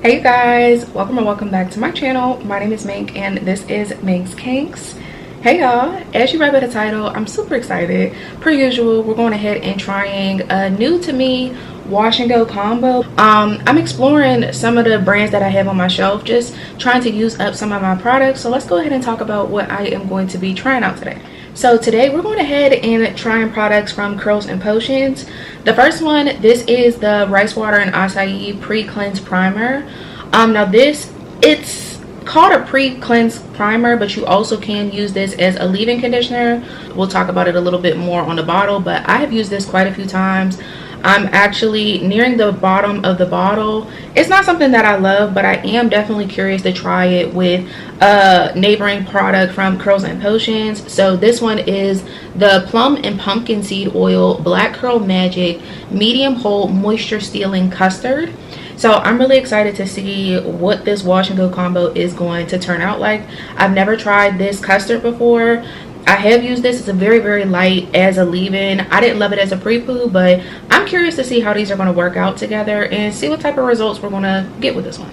Hey guys, welcome or welcome back to my channel. My name is Mink and this is MinksKinks. Hey y'all, as you read by the title, I'm super excited. Per usual, we're going ahead and trying a new to me wash and go combo. I'm exploring some of the brands that I have on my shelf, just trying to use up some of my products. So let's go ahead and talk about what I am going to be trying out today. So today we're going ahead and trying products from Curls and Potions. The first one, this is the Rice Water and Acai Pre-Cleanse Primer. Now it's called a pre-cleanse primer, but you also can use this as a leave-in conditioner. We'll talk about it a little bit more on the bottle, but I have used this quite a few times. I'm actually nearing the bottom of the bottle. It's not something that I love, but I am definitely curious to try it with a neighboring product from Curls and Potions. So this one is the Plum and Pumpkin Seed Oil Black Curl Magic Medium Hold Moisture Stealing Custard. So I'm really excited to see what this wash and go combo is going to turn out like. I've never tried this custard before. I have used this. It's a very light as a leave-in. I didn't love it as a pre-poo, but I'm curious to see how these are going to work out together and see what type of results we're going to get with this one.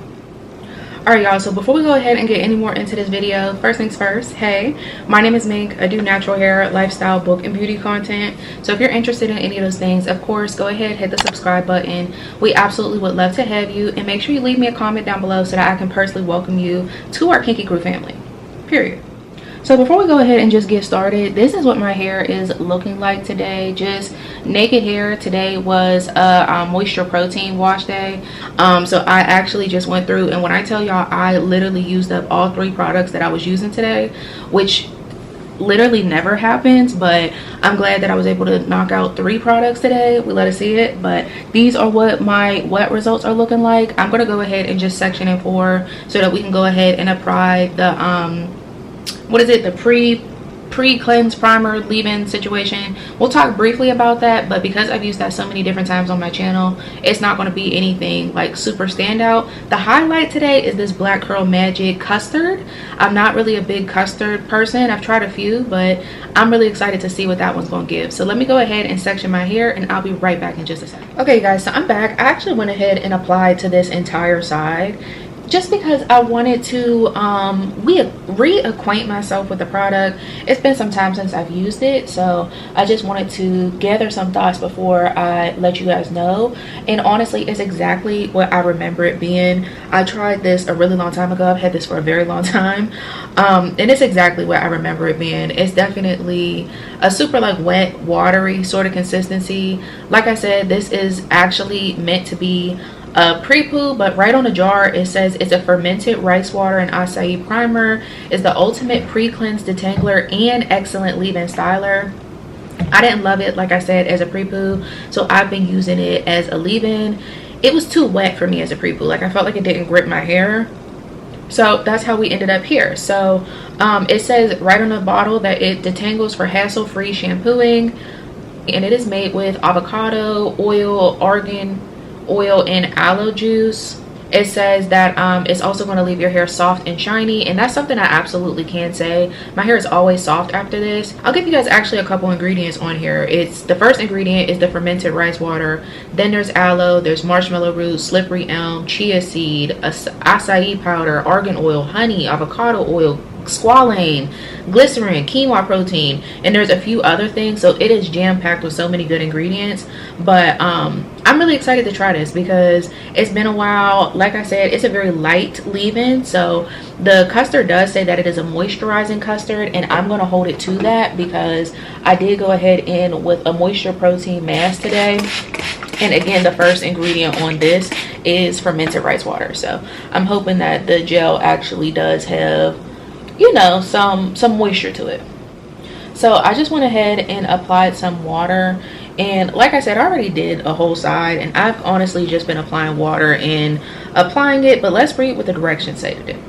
Alright y'all, so before we go ahead and get any more into this video, first things first, hey, my name is Mink. I do natural hair, lifestyle, book, and beauty content. So if you're interested in any of those things, of course, go ahead, hit the subscribe button. We absolutely would love to have you, and make sure you leave me a comment down below so that I can personally welcome you to our Kinky Crew family, period. So before we go ahead and just get started, this is what my hair is looking like today. Just naked hair. Today was a moisture protein wash day. So I actually just went through, and when I tell y'all, I literally used up all 3 products that I was using today, which literally never happens, but I'm glad that I was able to knock out 3 products today. We let us see it, but these are what my wet results are looking like. I'm going to go ahead and just section in 4 so that we can go ahead and apply the the pre-cleanse primer leave-in situation. We'll talk briefly about that, but because I've used that so many different times on my channel, it's not going to be anything like super standout. The highlight today is this Black Curl Magic custard. I'm not really a big custard person. I've tried a few, but I'm really excited to see what that one's going to give. So let me go ahead and section my hair, and I'll be right back in just a second. Okay guys, so I'm back. I actually went ahead and applied to this entire side, just because I wanted to reacquaint myself with the product. It's been some time since I've used it, so I just wanted to gather some thoughts before I let you guys know. And honestly, it's exactly what I remember it being. I tried this a really long time ago. I've had this for a very long time, and it's exactly what I remember it being. It's definitely a super like wet, watery sort of consistency. Like I said, this is actually meant to be a pre-poo, but right on the jar it says it's a fermented rice water and acai primer, is the ultimate pre-cleanse detangler and excellent leave-in styler. I didn't love it, like I said, as a pre-poo, so I've been using it as a leave-in. It was too wet for me as a pre-poo. Like I felt like it didn't grip my hair, so that's how we ended up here. So it says right on the bottle that it detangles for hassle-free shampooing, and it is made with avocado oil, argan oil, and aloe juice. It says that it's also going to leave your hair soft and shiny, and that's something I absolutely can say. My hair is always soft after this. I'll give you guys actually a couple ingredients on here. It's the first ingredient is the fermented rice water, then there's aloe, there's marshmallow root, slippery elm, chia seed, acai powder, argan oil, honey, avocado oil, squalane, glycerin, quinoa protein, and there's a few other things. So it is jam-packed with so many good ingredients. But I'm really excited to try this because it's been a while. Like I said, it's a very light leave-in, so the custard does say that it is a moisturizing custard, and I'm going to hold it to that because I did go ahead in with a moisture protein mask today. And again, the first ingredient on this is fermented rice water, so I'm hoping that the gel actually does have, you know, some moisture to it. So I just went ahead and applied some water, and like I said, I already did a whole side, and I've honestly just been applying water and applying it, but let's read what the directions say to do.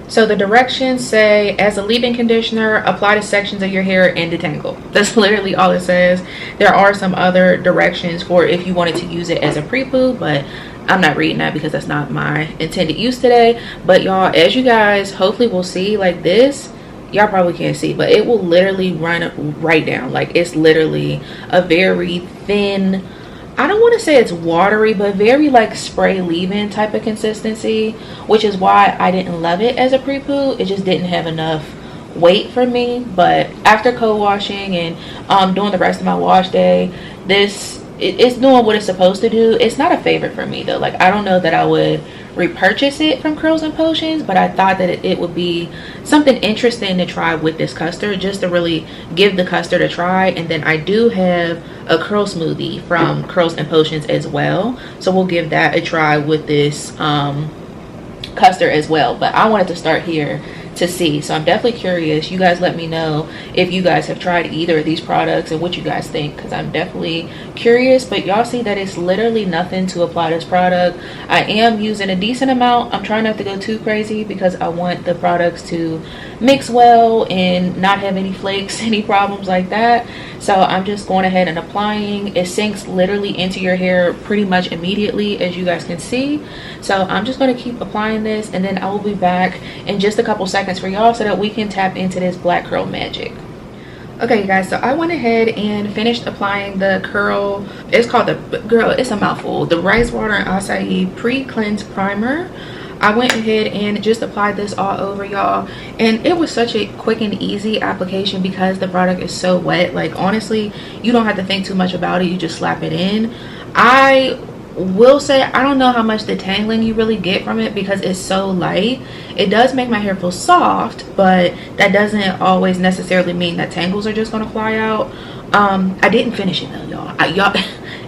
So the directions say, as a leave-in conditioner, apply to sections of your hair and detangle. That's literally all it says. There are some other directions for if you wanted to use it as a pre-poo, but I'm not reading that because that's not my intended use today. But y'all, as you guys hopefully will see, like this, y'all probably can't see, but it will literally run right down. Like it's literally a very thin I don't want to say it's watery, but very like spray leave-in type of consistency, which is why I didn't love it as a pre-poo. It just didn't have enough weight for me. But after co-washing and doing the rest of my wash day, it's doing what it's supposed to do. It's not a favorite for me though. Like, I don't know that I would repurchase it from Curls and Potions, but I thought that it would be something interesting to try with this custard, just to really give the custard a try. And then I do have a curl smoothie from Curls and Potions as well, so we'll give that a try with this custard as well. But I wanted to start here to see, so I'm definitely curious. You guys let me know if you guys have tried either of these products and what you guys think, because I'm definitely curious. But y'all see that it's literally nothing to apply this product. I am using a decent amount. I'm trying not to go too crazy because I want the products to mix well and not have any flakes, any problems like that. So I'm just going ahead and applying. It sinks literally into your hair pretty much immediately, as you guys can see. So I'm just going to keep applying this, and then I will be back in just a couple seconds for y'all so that we can tap into this black curl magic. Okay, you guys, so I went ahead and finished applying the curl. It's called it's a mouthful, the rice water and acai pre-cleanse primer. I went ahead and just applied this all over, y'all, and it was such a quick and easy application because the product is so wet. Like, honestly, you don't have to think too much about it. You just slap it in. I will say I don't know how much the tangling you really get from it because it's so light. It does make my hair feel soft, but that doesn't always necessarily mean that tangles are just gonna fly out. I didn't finish it though, y'all.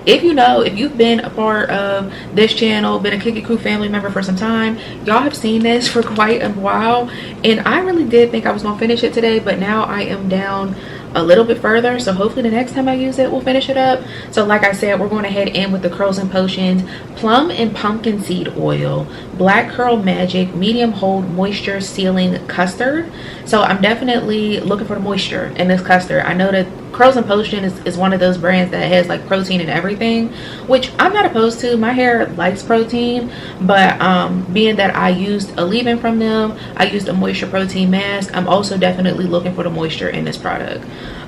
If you've been a part of this channel, been a Kick It Crew family member for some time, y'all have seen this for quite a while, and I really did think I was gonna finish it today, but now I am down a little bit further, so hopefully the next time I use it we'll finish it up. So like I said, we're going to head in with the Curls and Potions plum and pumpkin seed oil black curl magic medium hold moisture sealing custard. So I'm definitely looking for the moisture in this custard. I know that Curls and Potion is one of those brands that has like protein and everything, which I'm not opposed to. My hair likes protein, but being that I used a leave-in from them, I used a moisture protein mask, I'm also definitely looking for the moisture in this product.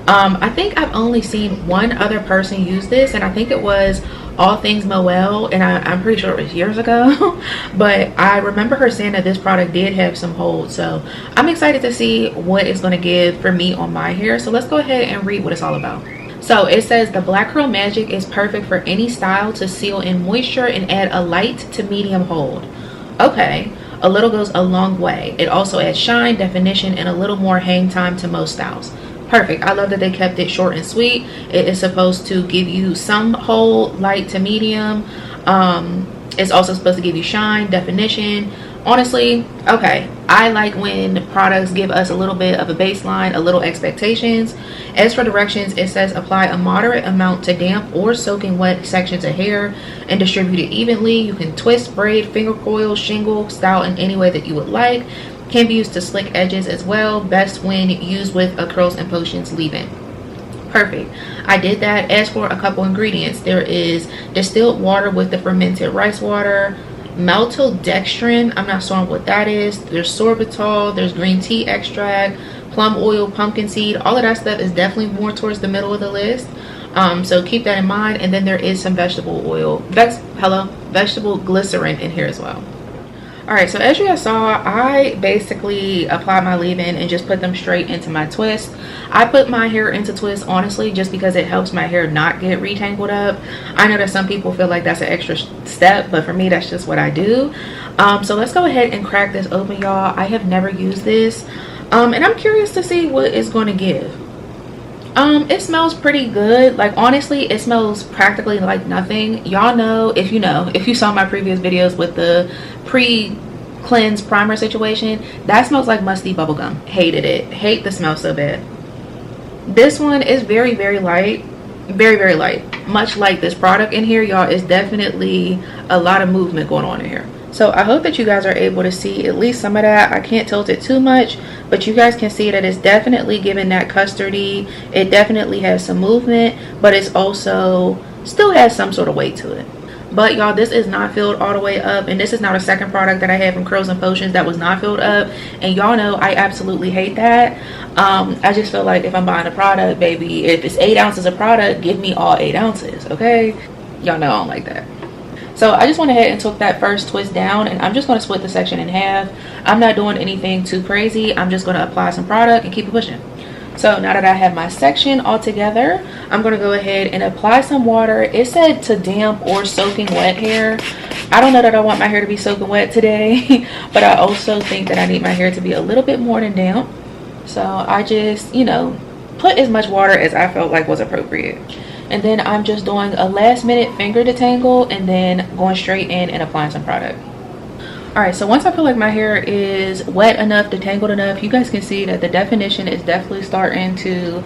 I think I've only seen one other person use this, and I think it was All Things Moelle, and I'm pretty sure it was years ago. But I remember her saying that this product did have some hold, so I'm excited to see what it's going to give for me on my hair. So let's go ahead and read what it's all about. So it says the black curl magic is perfect for any style to seal in moisture and add a light to medium hold. Okay, a little goes a long way. It also adds shine, definition, and a little more hang time to most styles. Perfect. I love that they kept it short and sweet. It is supposed to give you some hold, light to medium. It's also supposed to give you shine, definition. Honestly, okay, I like when products give us a little bit of a baseline, a little expectations. As for directions, it says apply a moderate amount to damp or soaking wet sections of hair and distribute it evenly. You can twist, braid, finger coil, shingle, style in any way that you would like. Can be used to slick edges as well. Best when used with a Curls and Potions leave-in. Perfect. I did that. As for a couple ingredients, there is distilled water with the fermented rice water, maltodextrin, I'm not sure what that is, there's sorbitol, there's green tea extract, plum oil, pumpkin seed. All of that stuff is definitely more towards the middle of the list, so keep that in mind. And then there is some vegetable oil, vegetable glycerin in here as well. Alright, so as you guys saw, I basically applied my leave-in and just put them straight into my twist. I put my hair into twist honestly just because it helps my hair not get retangled up. I know that some people feel like that's an extra step, but for me that's just what I do. So let's go ahead and crack this open, y'all. I have never used this, and I'm curious to see what it's going to give. It smells pretty good. Like, honestly, it smells practically like nothing. Y'all know, if you saw my previous videos with the pre-cleanse primer situation, that smells like musty bubblegum. Hated it. Hate the smell so bad. This one is very, very light. Very, very light. Much like this product in here, y'all, is definitely a lot of movement going on in here. So I hope that you guys are able to see at least some of that. I can't tilt it too much, but you guys can see that it's definitely giving that custardy. It definitely has some movement, but it's also still has some sort of weight to it. But y'all, this is not filled all the way up, and this is not a second product that I had from Curls and Potions that was not filled up, and y'all know I absolutely hate that. I just feel like if I'm buying a product, baby, if it's 8 ounces of product, give me all 8 ounces, okay? Y'all know I don't like that. So I just went ahead and took that first twist down, and I'm just going to split the section in half. I'm not doing anything too crazy. I'm just going to apply some product and keep it pushing. So now that I have my section all together, I'm going to go ahead and apply some water. It said to damp or soaking wet hair. I don't know that I want my hair to be soaking wet today, but I also think that I need my hair to be a little bit more than damp. So I just, you know, put as much water as I felt like was appropriate. And then I'm just doing a last minute finger detangle and then going straight in and applying some product. Alright, so once I feel like my hair is wet enough, detangled enough, you guys can see that the definition is definitely starting to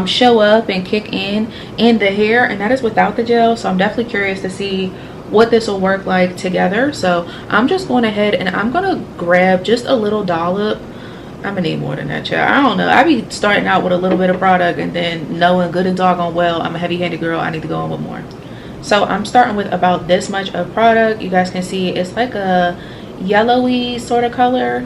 show up and kick in the hair, and that is without the gel. So I'm definitely curious to see what this will work like together. So I'm just going ahead and I'm going to grab just a little dollop. I'm gonna need more than that, child. I don't know. I be starting out with a little bit of product and then knowing good and doggone well I'm a heavy-handed girl, I need to go in with more. So I'm starting with about this much of product. You guys can see it's like a yellowy sort of color.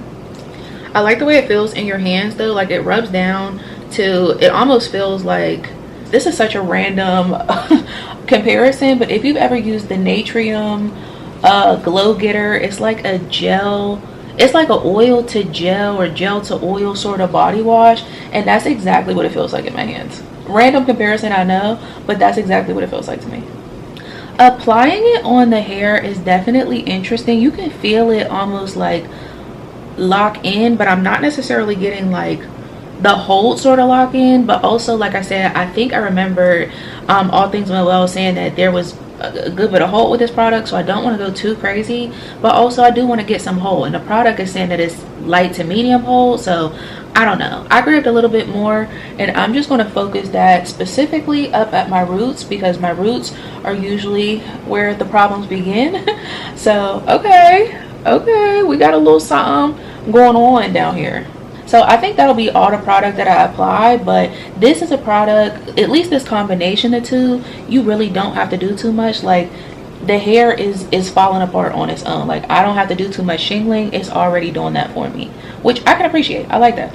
I like the way it feels in your hands though. Like it rubs down to, it almost feels like, this is such a random comparison, but if you've ever used the Natrium Glow Getter, it's like a gel. It's like an oil to gel or gel to oil sort of body wash, and that's exactly what it feels like in my hands. Random comparison, I know, but that's exactly what it feels like to me. Applying it on the hair is definitely interesting. You can feel it almost like lock in, but I'm not necessarily getting like the hold sort of lock in. But also, like I said, I think I remember All Things Went Well saying that there was a good bit of hold with this product, so I don't want to go too crazy, but also I do want to get some hold, and the product is saying that it's light to medium hold, so I don't know. I grabbed a little bit more, and I'm just going to focus that specifically up at my roots, because my roots are usually where the problems begin. So okay, we got a little something going on down here. So I think that'll be all the product that I apply, but this is a product, at least this combination of two, you really don't have to do too much. Like the hair is falling apart on its own. Like I don't have to do too much shingling. It's already doing that for me, which I can appreciate. I like that.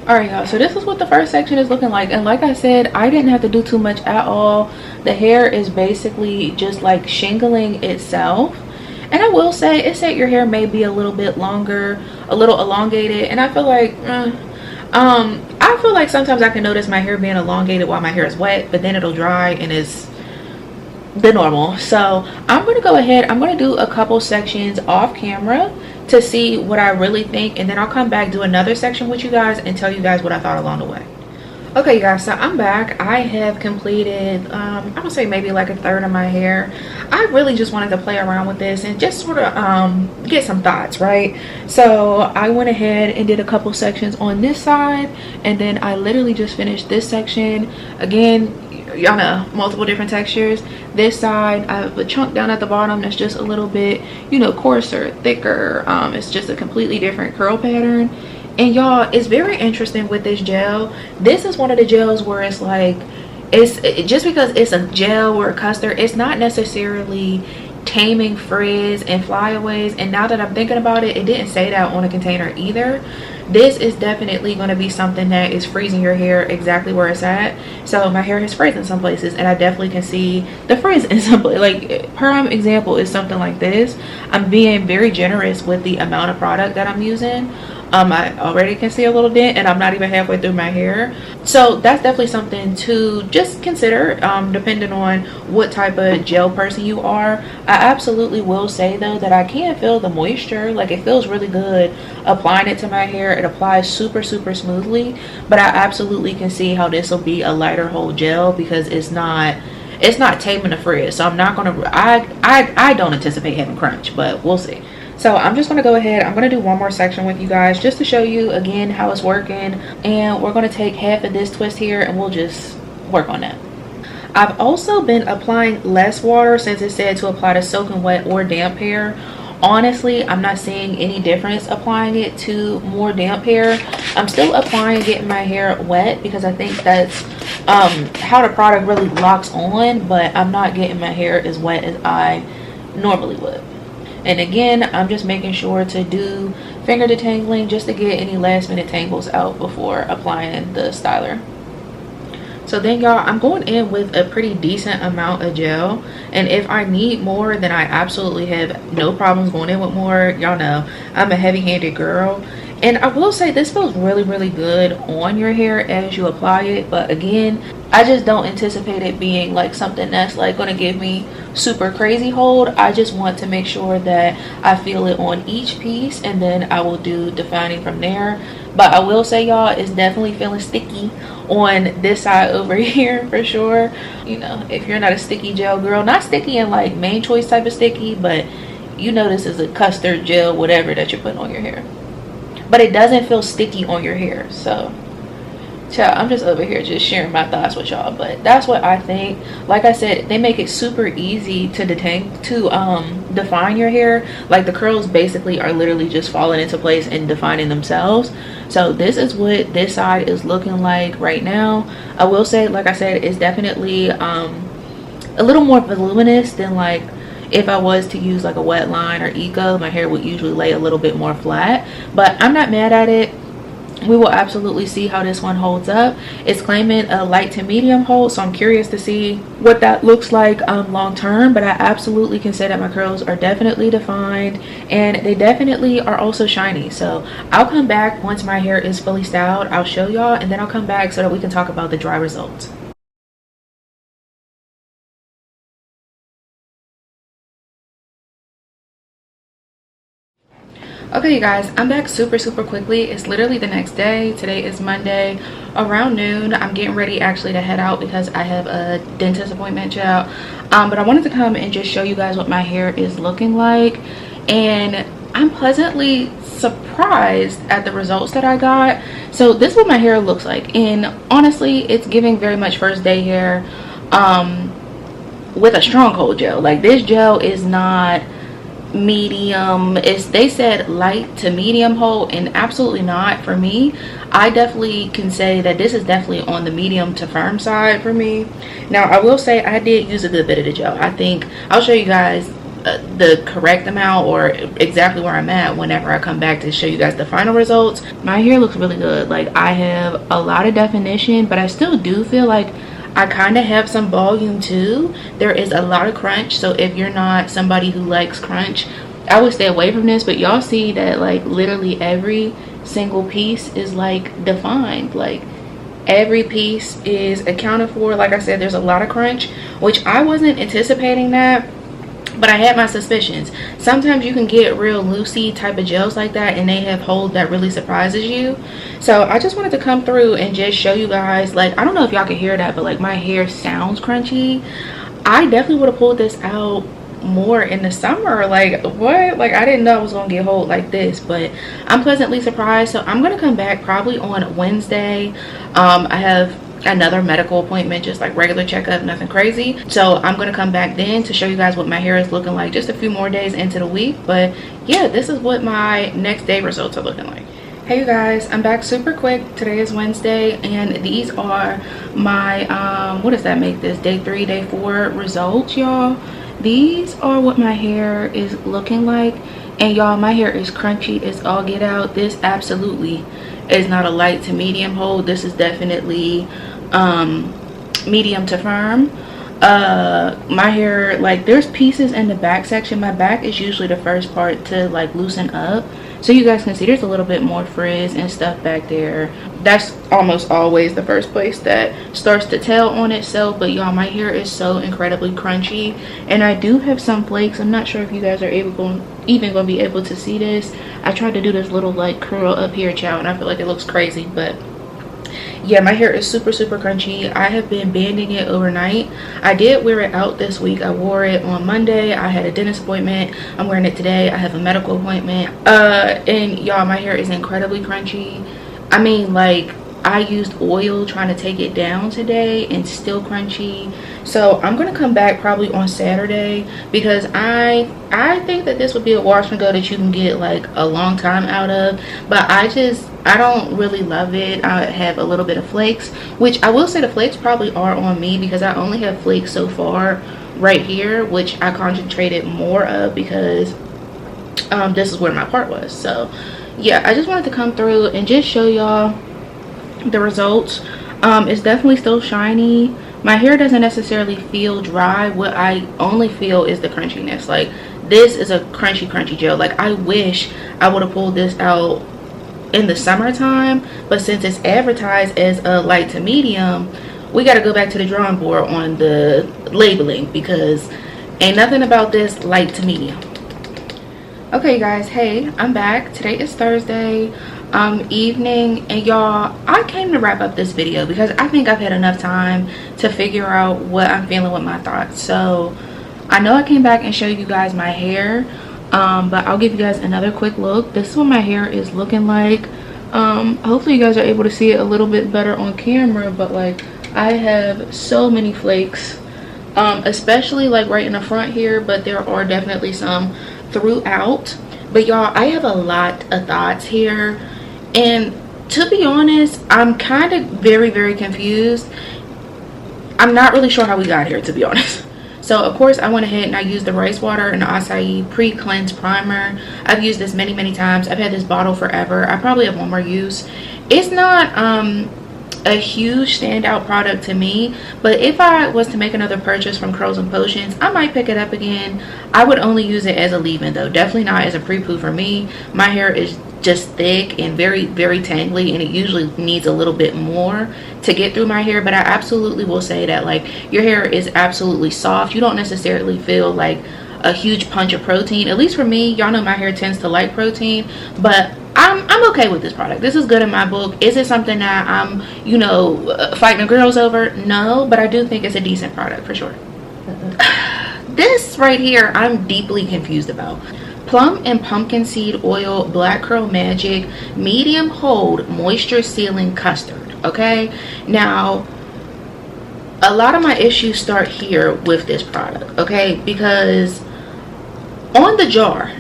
Alright y'all, so this is what the first section is looking like, and like I said, I didn't have to do too much at all. The hair is basically just like shingling itself, and I will say it said your hair may be a little bit longer, a little elongated, and I feel like sometimes I can notice my hair being elongated while my hair is wet, but then it'll dry and it's the normal. So I'm going to go ahead, I'm going to do a couple sections off camera to see what I really think, and then I'll come back, do another section with you guys and tell you guys what I thought along the way. Okay you guys, so I'm back. I have completed I'm gonna say maybe like a third of my hair. I really just wanted to play around with this and just sort of get some thoughts, right? So I went ahead and did a couple sections on this side, and then I literally just finished this section. Again, y'all know, multiple different textures. This side I have a chunk down at the bottom that's just a little bit, you know, coarser, thicker. It's just a completely different curl pattern. And y'all, it's very interesting with this gel. This is one of the gels where it's like, just because it's a gel or a custard, it's not necessarily taming frizz and flyaways. And now that I'm thinking about it, it didn't say that on a container either. This is definitely going to be something that is freezing your hair exactly where it's at. So my hair has frizz in some places, and I definitely can see the frizz in some places. Like prime example is something like this. I'm being very generous with the amount of product that I'm using. I already can see a little dent, and I'm not even halfway through my hair. So that's definitely something to just consider, depending on what type of gel person you are. I absolutely will say though that I can feel the moisture. Like it feels really good applying it to my hair. It applies super smoothly, but I absolutely can see how this will be a lighter hold gel, because it's not taming the frizz. So I'm not gonna, I don't anticipate having crunch, but we'll see. So I'm just going to go ahead, I'm going to do one more section with you guys just to show you again how it's working, and we're going to take half of this twist here and we'll just work on that. I've also been applying less water since it said to apply to soaking wet or damp hair. Honestly, I'm not seeing any difference applying it to more damp hair. I'm still applying, getting my hair wet, because I think that's how the product really locks on, but I'm not getting my hair as wet as I normally would. And again, I'm just making sure to do finger detangling just to get any last minute tangles out before applying the styler. So then y'all, I'm going in with a pretty decent amount of gel, and if I need more, then I absolutely have no problems going in with more. Y'all know I'm a heavy-handed girl, and I will say this feels really good on your hair as you apply it. But again, I just don't anticipate it being like something that's like going to give me super crazy hold. I just want to make sure that I feel it on each piece, and then I will do defining from there. But I will say, y'all, it's definitely feeling sticky on this side over here for sure. You know, if you're not a sticky gel girl, not sticky in like main choice type of sticky, but you know this is a custard gel, whatever that you're putting on your hair. But it doesn't feel sticky on your hair. So child, I'm just over here just sharing my thoughts with y'all, but that's what I think. Like I said, they make it super easy to define your hair. Like the curls basically are literally just falling into place and defining themselves. So this is what this side is looking like right now. I will say, like I said, it's definitely a little more voluminous than like if I was to use like a wet line or eco. My hair would usually lay a little bit more flat, but I'm not mad at it. We will absolutely see how this one holds up. It's claiming a light to medium hold, so I'm curious to see what that looks like long term. But I absolutely can say that my curls are definitely defined, and they definitely are also shiny. So I'll come back once my hair is fully styled. I'll show y'all, and then I'll come back so that we can talk about the dry results. Okay, you guys, I'm back super quickly. It's literally the next day. Today is Monday around noon. I'm getting ready actually to head out because I have a dentist appointment, child. But I wanted to come and just show you guys what my hair is looking like, and I'm pleasantly surprised at the results that I got. So this is what my hair looks like, and honestly it's giving very much first day hair with a stronghold gel. Like this gel is not medium. They said light to medium hold, and absolutely not for me. I definitely can say that this is definitely on the medium to firm side for me. Now I will say I did use a good bit of the gel. I think I'll show you guys the correct amount or exactly where I'm at whenever I come back to show you guys the final results. My hair looks really good. Like I have a lot of definition, but I still do feel like I kind of have some volume too. There is a lot of crunch, so if you're not somebody who likes crunch, I would stay away from this. But y'all see that like literally every single piece is like defined. Like every piece is accounted for. Like I said, there's a lot of crunch, which I wasn't anticipating that, but I had my suspicions. Sometimes you can get real loosey type of gels like that, and they have hold that really surprises you. So I just wanted to come through and just show you guys, like, I don't know if y'all can hear that, but like my hair sounds crunchy. I definitely would have pulled this out more in the summer. Like what? Like I didn't know I was gonna get hold like this, but I'm pleasantly surprised. So I'm gonna come back probably on Wednesday. I have another medical appointment, just like regular checkup, nothing crazy. So I'm gonna come back then to show you guys what my hair is looking like just a few more days into the week. But yeah, this is what my next day results are looking like. Hey you guys, I'm back super quick. Today is Wednesday, and these are my what does that make this, day 3, day 4 results, y'all. These are what my hair is looking like, and y'all, my hair is crunchy as all get out. This absolutely is not a light to medium hold. This is definitely medium to firm. My hair, like there's pieces in the back section. My back is usually the first part to like loosen up, so you guys can see there's a little bit more frizz and stuff back there. That's almost always the first place that starts to tell on itself. But y'all, my hair is so incredibly crunchy, and I do have some flakes. I'm not sure if you guys are even gonna be able to see this. I tried to do this little like curl up here, child, and I feel like it looks crazy, but yeah, my hair is super crunchy. I have been banding it overnight. I did wear it out this week. I wore it on Monday. I had a dentist appointment. I'm wearing it today. I have a medical appointment. And y'all, my hair is incredibly crunchy. I mean, like I used oil trying to take it down today and still crunchy. So I'm gonna come back probably on Saturday, because I think that this would be a wash and go that you can get like a long time out of. But I don't really love it. I have a little bit of flakes, which I will say the flakes probably are on me, because I only have flakes so far right here, which I concentrated more of because this is where my part was. So yeah, I just wanted to come through and just show y'all the results. It's definitely still shiny. My hair doesn't necessarily feel dry. What I only feel is the crunchiness. Like, this is a crunchy gel. Like, I wish I would have pulled this out in the summertime, but since it's advertised as a light to medium, we got to go back to the drawing board on the labeling, because ain't nothing about this light to medium. Okay guys, hey, I'm back. Today is Thursday evening, and y'all, I came to wrap up this video because I think I've had enough time to figure out what I'm feeling with my thoughts. So I know I came back and showed you guys my hair, but I'll give you guys another quick look. This is what my hair is looking like. Hopefully you guys are able to see it a little bit better on camera, but like, I have so many flakes, especially like right in the front here, but there are definitely some throughout. But y'all, I have a lot of thoughts here, and to be honest, I'm kind of very confused. I'm not really sure how we got here, to be honest. So of course I went ahead and I used the rice water and the acai pre-cleanse primer. I've used this many times. I've had this bottle forever. I probably have one more use. It's not a huge standout product to me, but if I was to make another purchase from Curls and Potions, I might pick it up again. I would only use it as a leave-in though, definitely not as a pre-poo for me. My hair is just thick and very tangly, and it usually needs a little bit more to get through my hair. But I absolutely will say that like, your hair is absolutely soft. You don't necessarily feel like a huge punch of protein. At least for me, y'all know my hair tends to like protein, but I'm okay with this product. This is good in my book. Is it something that I'm, you know, fighting the girls over? No, but I do think it's a decent product for sure. This right here, I'm deeply confused about. Plum and pumpkin seed oil black curl magic medium hold moisture sealing custard. Okay, now a lot of my issues start here with this product, okay, because on the jar,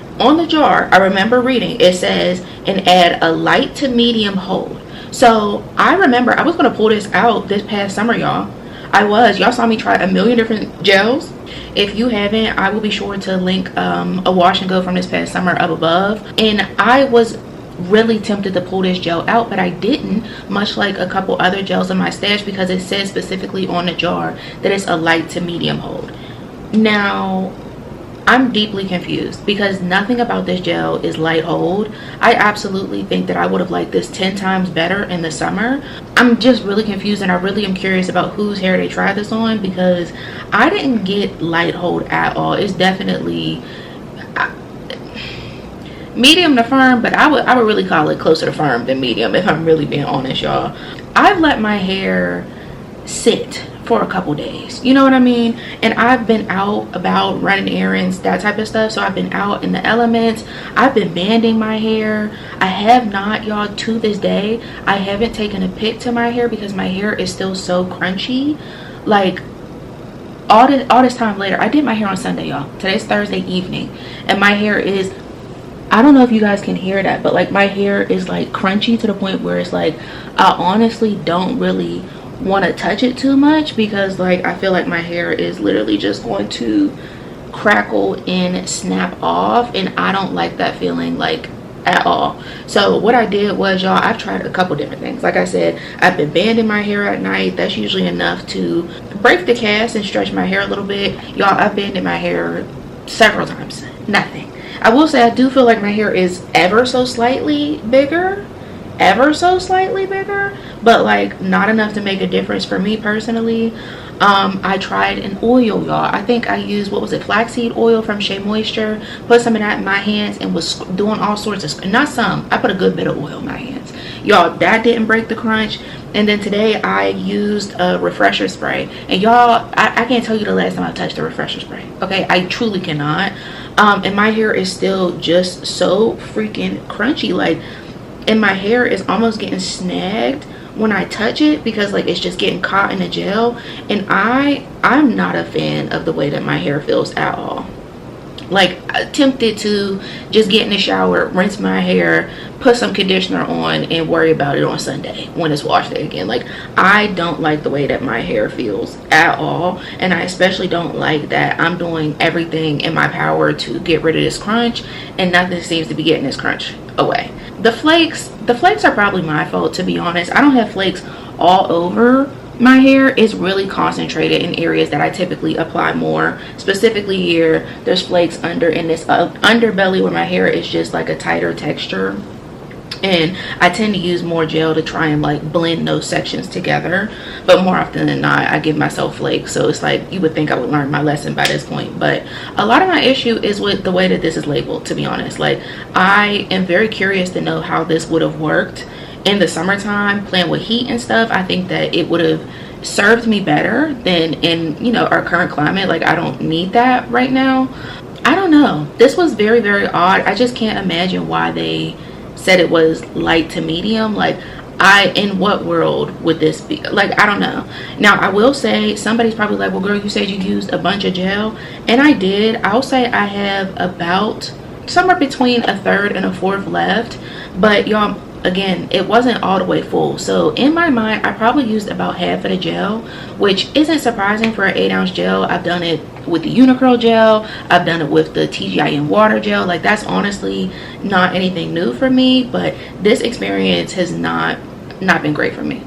I remember reading, it says, and add a light to medium hold. So I remember I was going to pull this out this past summer, y'all. Y'all saw me try a million different gels. If you haven't, I will be sure to link a wash and go from this past summer up above. And I was really tempted to pull this gel out, but I didn't, much like a couple other gels in my stash, because it says specifically on the jar that it's a light to medium hold. Now I'm deeply confused because nothing about this gel is light hold. I absolutely think that I would have liked this 10 times better in the summer. I'm just really confused, and I really am curious about whose hair they tried this on, because I didn't get light hold at all. It's definitely medium to firm, but I would really call it closer to firm than medium, if I'm really being honest, y'all. I've let my hair sit for a couple days, you know what I mean, and I've been out about running errands, that type of stuff. So I've been out in the elements. I've been banding my hair. I have not, y'all, to this day, I haven't taken a pic to my hair because my hair is still so crunchy. Like, all this time later, I did my hair on Sunday, y'all. Today's Thursday evening, and my hair is, I don't know if you guys can hear that, but like, my hair is like crunchy to the point where it's like, I honestly don't really want to touch it too much, because like, I feel like my hair is literally just going to crackle and snap off, and I don't like that feeling like at all. So what I did was, y'all, I've tried a couple different things. Like I said, I've been banding my hair at night. That's usually enough to break the cast and stretch my hair a little bit. Y'all, I've banded my hair several times. Nothing. I will say I do feel like my hair is ever so slightly bigger, but like not enough to make a difference for me personally. I tried an oil, y'all. I think I used, what was it, flaxseed oil from Shea Moisture. Put some of that in my hands and was doing all sorts of, not some, I put a good bit of oil in my hands, y'all. That didn't break the crunch. And then today I used a refresher spray, and y'all, I can't tell you the last time I touched a refresher spray, okay? I truly cannot. And my hair is still just so freaking crunchy, like, and my hair is almost getting snagged when I touch it, because like, it's just getting caught in the gel, and I'm not a fan of the way that my hair feels at all. Like, tempted to just get in the shower, rinse my hair, put some conditioner on, and worry about it on Sunday when it's wash day again. Like, I don't like the way that my hair feels at all, and I especially don't like that I'm doing everything in my power to get rid of this crunch, and nothing seems to be getting this crunch away. The flakes are probably my fault, to be honest. I don't have flakes all over my hair. Is really concentrated in areas that I typically apply more. Specifically here, there's flakes under in this underbelly where my hair is just like a tighter texture, and I tend to use more gel to try and like blend those sections together. But more often than not, I give myself flakes. So it's like, you would think I would learn my lesson by this point, but a lot of my issue is with the way that this is labeled, to be honest. Like, I am very curious to know how this would have worked in the summertime, playing with heat and stuff. I think that it would have served me better than in, you know, our current climate. Like, I don't need that right now. I don't know, this was very, very odd. I just can't imagine why they said it was light to medium. Like, in what world would this be? Like, I don't know. Now, I will say, somebody's probably like, well girl, you said you used a bunch of gel, and I did. I'll say I have about somewhere between a third and a fourth left, but y'all, again, it wasn't all the way full. So in my mind, I probably used about half of the gel, which isn't surprising for an 8-ounce gel. I've done it with the Unicurl gel, I've done it with the TGIN water gel. Like, that's honestly not anything new for me, but this experience has not been great for me.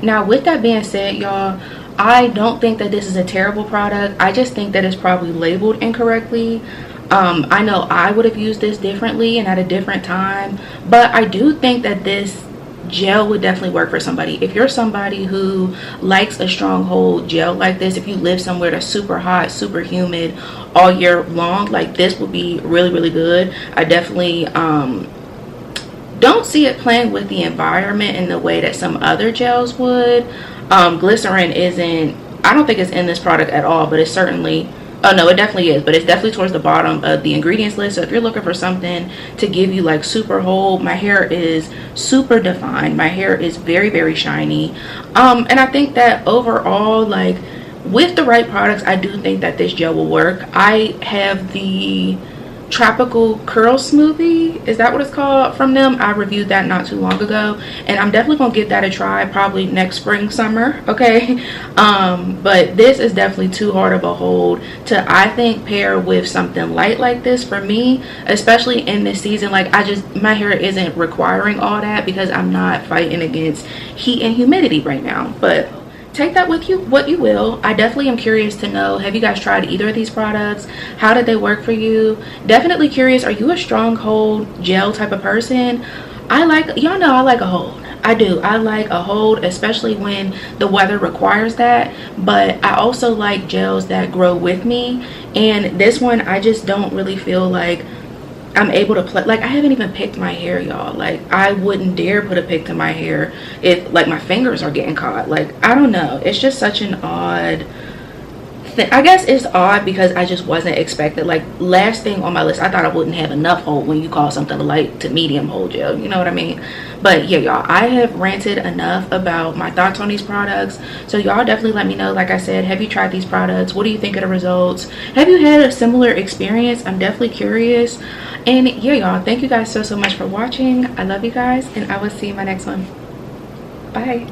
Now, with that being said, y'all, I don't think that this is a terrible product. I just think that it's probably labeled incorrectly. I know I would have used this differently and at a different time, but I do think that this gel would definitely work for somebody. If you're somebody who likes a strong hold gel like this, if you live somewhere that's super hot, super humid all year long, like, this would be really, really good. I definitely don't see it playing with the environment in the way that some other gels would. Glycerin isn't, I don't think it's in this product at all, but it's certainly, oh no, it definitely is, but it's definitely towards the bottom of the ingredients list. So if you're looking for something to give you like super hold, my hair is super defined, my hair is very, very shiny, and I think that overall, like, with the right products, I do think that this gel will work. I have the Tropical Curl Smoothie, is that what it's called, from them. I reviewed that not too long ago, and I'm definitely gonna give that a try probably next spring, summer, okay? But this is definitely too hard of a hold to, I think, pair with something light like this for me, especially in this season. Like, my hair isn't requiring all that because I'm not fighting against heat and humidity right now. But take that with you what you will. I definitely am curious to know, have you guys tried either of these products? How did they work for you? Definitely curious, are you a strong hold gel type of person? Y'all know I like a hold. I do. I like a hold, especially when the weather requires that, but I also like gels that grow with me, and this one I just don't really feel like I'm able to play. Like, I haven't even picked my hair, y'all. Like, I wouldn't dare put a pick to my hair if, like, my fingers are getting caught. Like, I don't know, it's just such an odd thing. I guess it's odd because I just wasn't expected. Like, last thing on my list, I thought I wouldn't have enough hold when you call something a light to medium hold gel, you know what I mean? But yeah, y'all, I have ranted enough about my thoughts on these products, so y'all definitely let me know. Like I said, have you tried these products? What do you think of the results? Have you had a similar experience? I'm definitely curious. And yeah, y'all, thank you guys so much for watching. I love you guys, and I will see you in my next one. Bye.